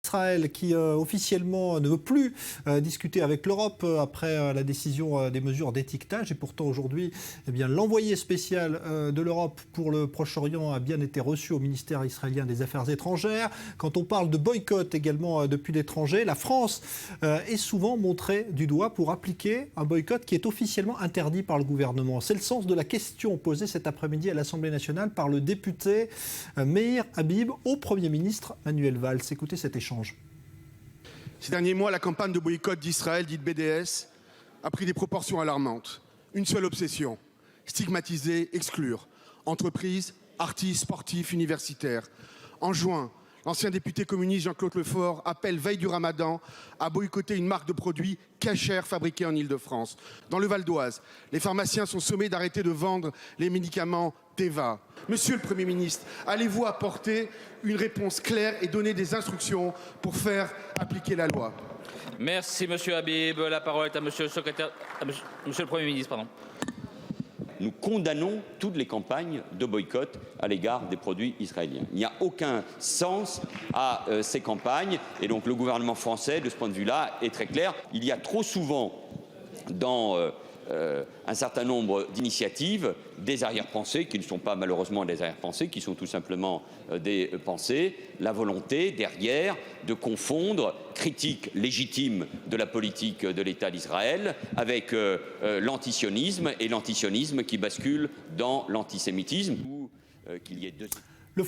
Israël qui officiellement ne veut plus discuter avec l'Europe après la décision des mesures d'étiquetage. Et pourtant aujourd'hui, eh bien, l'envoyé spécial de l'Europe pour le Proche-Orient a bien été reçu au ministère israélien des Affaires étrangères. Quand on parle de boycott également depuis l'étranger, la France est souvent montrée du doigt pour appliquer un boycott qui est officiellement interdit par le gouvernement. C'est le sens de la question posée cet après-midi à l'Assemblée nationale par le député Meir Habib au Premier ministre Manuel Valls. Écoutez cet échange. Ces derniers mois, la campagne de boycott d'Israël, dite BDS, a pris des proportions alarmantes. Une seule obsession, stigmatiser, exclure. Entreprises, artistes, sportifs, universitaires. En juin, l'ancien député communiste Jean-Claude Lefort appelle, veille du Ramadan, à boycotter une marque de produits cachers fabriqués en Île-de-France. Dans le Val d'Oise, les pharmaciens sont sommés d'arrêter de vendre les médicaments Teva. Monsieur le Premier ministre, allez-vous apporter une réponse claire et donner des instructions pour faire appliquer la loi? Merci Monsieur Habib. La parole est à Monsieur le Premier ministre. Pardon. Nous condamnons toutes les campagnes de boycott à l'égard des produits israéliens. Il n'y a aucun sens à ces campagnes et donc le gouvernement français, de ce point de vue-là, est très clair. Il y a trop souvent dans un certain nombre d'initiatives des arrière-pensées qui ne sont pas malheureusement des arrière-pensées, qui sont tout simplement des pensées, la volonté derrière de confondre critique légitime de la politique de l'État d'Israël avec l'antisionisme et l'antisionisme qui bascule dans l'antisémitisme ou qu'il y ait deux